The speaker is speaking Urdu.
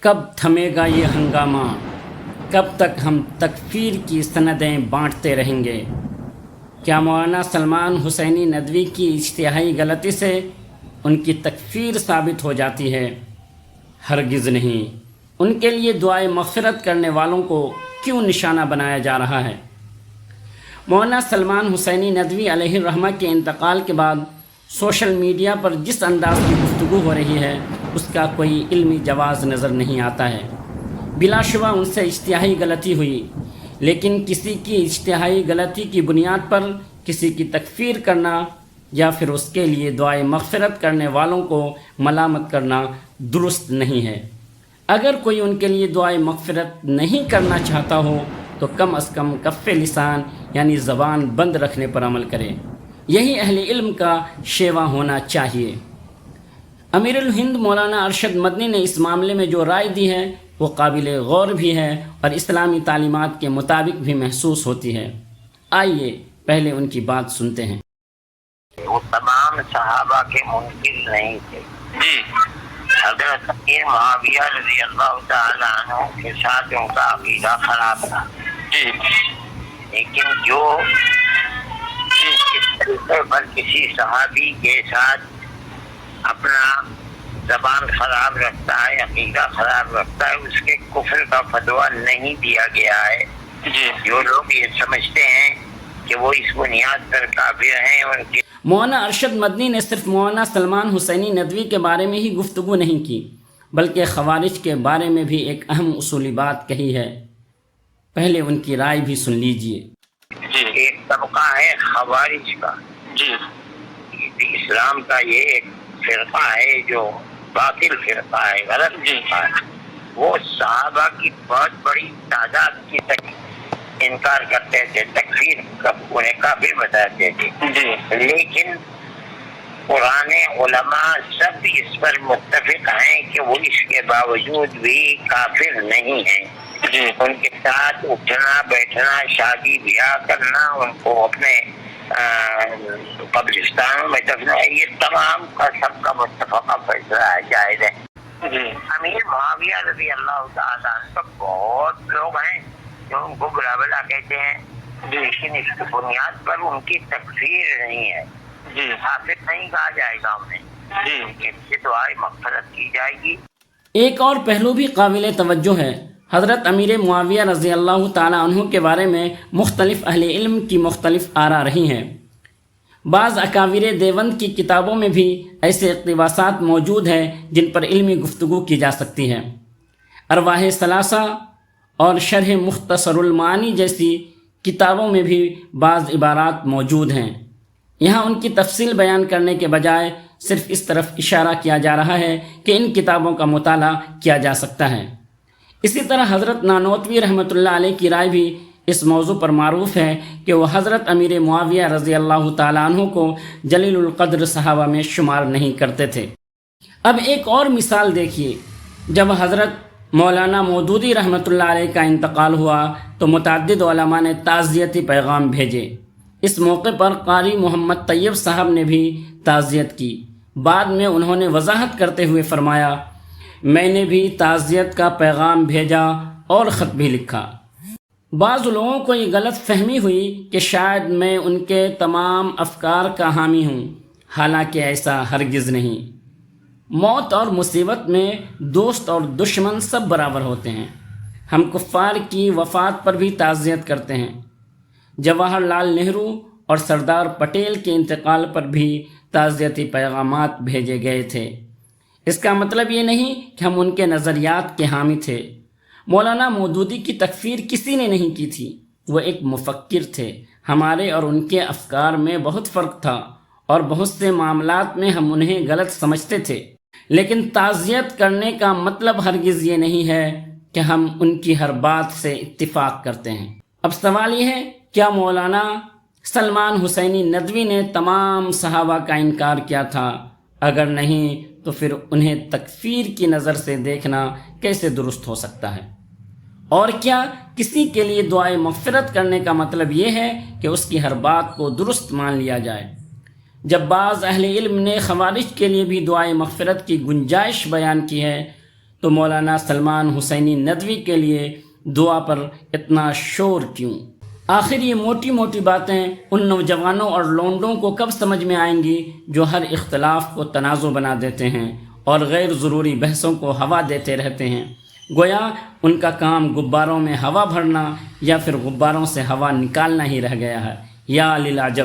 کب تھمے گا یہ ہنگامہ، کب تک ہم تکفیر کی سندیں بانٹتے رہیں گے؟ کیا مولانا سلمان حسینی ندوی کی اجتماعی غلطی سے ان کی تکفیر ثابت ہو جاتی ہے؟ ہرگز نہیں۔ ان کے لیے دعائے مغفرت کرنے والوں کو کیوں نشانہ بنایا جا رہا ہے؟ مولانا سلمان حسینی ندوی علیہ الرحمہ کے انتقال کے بعد سوشل میڈیا پر جس انداز کی گفتگو ہو رہی ہے اس کا کوئی علمی جواز نظر نہیں آتا ہے۔ بلا شبہ ان سے اجتماعی غلطی ہوئی، لیکن کسی کی اجتماعی غلطی کی بنیاد پر کسی کی تکفیر کرنا یا پھر اس کے لیے دعائے مغفرت کرنے والوں کو ملامت کرنا درست نہیں ہے۔ اگر کوئی ان کے لیے دعائے مغفرت نہیں کرنا چاہتا ہو تو کم از کم کف لسان یعنی زبان بند رکھنے پر عمل کرے۔ یہی اہل علم کا شیوا ہونا چاہیے۔ امیر الہند مولانا ارشد مدنی نے اس معاملے میں جو رائے دی ہے وہ قابل غور بھی ہے اور اسلامی تعلیمات کے مطابق بھی محسوس ہوتی ہے۔ آئیے پہلے ان کی بات سنتے ہیں۔ وہ تمام صحابہ کے منکر نہیں تھے۔ حضرت امیر معاویہ رضی اللہ تعالی عنہ کے ساتھ ان کا عقیدہ خراب تھا، لیکن جو اس طریقے پر کسی صحابی کے ساتھ اپنا زبان خراب رکھتا ہے، عقیدہ خراب رکھتا ہے، اس کے کفر کا فتویٰ نہیں دیا گیا ہے۔ جو لوگ یہ سمجھتے ہیں کہ وہ اس بنیاد پر کافر ہیں، ان کی مولانا ارشد مدنی نے صرف مولانا سلمان حسینی ندوی کے بارے میں ہی گفتگو نہیں کی، بلکہ خوارج کے بارے میں بھی ایک اہم اصولی بات کہی ہے۔ پہلے ان کی رائے بھی سن لیجئے۔ ایک طبقہ ہے خوارج کا، اسلام کا یہ ایک فرقہ ہے جو باطل فرقہ ہے، غلط فرقہ ہے۔ وہ صحابہ کی بہت بڑی تعداد کی تک انکار کرتے تھے، تکفیر انہیں کافر بتاتے تھے، لیکن پرانے علماء سب اس پر متفق ہیں کہ وہ اس کے باوجود بھی کافر نہیں ہیں۔ ان کے ساتھ اٹھنا بیٹھنا، شادی بیاہ کرنا، ان کو اپنے قبرستانوں میں دفنا، یہ تمام کا سب کا متفقہ فیصلہ ہے، جائز ہے۔ امیر معاویہ رضی اللہ تعالیٰ عنہ بہت لوگ ہیں جو ان کو برا بلا کہتے ہیں، لیکن اس کی بنیاد پر ان کی تکفیر نہیں ہے، کافر نہیں کہا جائے گا انہیں، ان سے دعائے مغفرت کی جائے گی۔ ایک اور پہلو بھی قابل توجہ ہے۔ حضرت امیر معاویہ رضی اللہ تعالیٰ عنہ کے بارے میں مختلف اہل علم کی مختلف آراء رہی ہیں۔ بعض اکابر دیوبند کی کتابوں میں بھی ایسے اقتباسات موجود ہیں جن پر علمی گفتگو کی جا سکتی ہے۔ ارواح ثلاثہ اور شرح مختصر المعانی جیسی کتابوں میں بھی بعض عبارات موجود ہیں۔ یہاں ان کی تفصیل بیان کرنے کے بجائے صرف اس طرف اشارہ کیا جا رہا ہے کہ ان کتابوں کا مطالعہ کیا جا سکتا ہے۔ اسی طرح حضرت نانوتوی رحمۃ اللہ علیہ کی رائے بھی اس موضوع پر معروف ہے کہ وہ حضرت امیر معاویہ رضی اللہ تعالیٰ عنہ کو جلیل القدر صحابہ میں شمار نہیں کرتے تھے۔ اب ایک اور مثال دیکھیے۔ جب حضرت مولانا مودودی رحمۃ اللہ علیہ کا انتقال ہوا تو متعدد علماء نے تعزیتی پیغام بھیجے۔ اس موقع پر قاری محمد طیب صاحب نے بھی تعزیت کی۔ بعد میں انہوں نے وضاحت کرتے ہوئے فرمایا، میں نے بھی تعزیت کا پیغام بھیجا اور خط بھی لکھا۔ بعض لوگوں کو یہ غلط فہمی ہوئی کہ شاید میں ان کے تمام افکار کا حامی ہوں، حالانکہ ایسا ہرگز نہیں۔ موت اور مصیبت میں دوست اور دشمن سب برابر ہوتے ہیں۔ ہم کفار کی وفات پر بھی تعزیت کرتے ہیں۔ جواہر لال نہرو اور سردار پٹیل کے انتقال پر بھی تعزیتی پیغامات بھیجے گئے تھے۔ اس کا مطلب یہ نہیں کہ ہم ان کے نظریات کے حامی تھے۔ مولانا مودودی کی تکفیر کسی نے نہیں کی تھی، وہ ایک مفکر تھے۔ ہمارے اور ان کے افکار میں بہت فرق تھا اور بہت سے معاملات میں ہم انہیں غلط سمجھتے تھے، لیکن تعزیت کرنے کا مطلب ہرگز یہ نہیں ہے کہ ہم ان کی ہر بات سے اتفاق کرتے ہیں۔ اب سوال یہ ہے، کیا مولانا سلمان حسینی ندوی نے تمام صحابہ کا انکار کیا تھا؟ اگر نہیں تو پھر انہیں تکفیر کی نظر سے دیکھنا کیسے درست ہو سکتا ہے؟ اور کیا کسی کے لیے دعائے مغفرت کرنے کا مطلب یہ ہے کہ اس کی ہر بات کو درست مان لیا جائے؟ جب بعض اہل علم نے خوارج کے لیے بھی دعائے مغفرت کی گنجائش بیان کی ہے تو مولانا سلمان حسینی ندوی کے لیے دعا پر اتنا شور کیوں؟ آخر یہ موٹی موٹی باتیں ان نوجوانوں اور لونڈوں کو کب سمجھ میں آئیں گی جو ہر اختلاف کو تنازع بنا دیتے ہیں اور غیر ضروری بحثوں کو ہوا دیتے رہتے ہیں؟ گویا ان کا کام غباروں میں ہوا بھرنا یا پھر غباروں سے ہوا نکالنا ہی رہ گیا ہے۔ یا للعجب!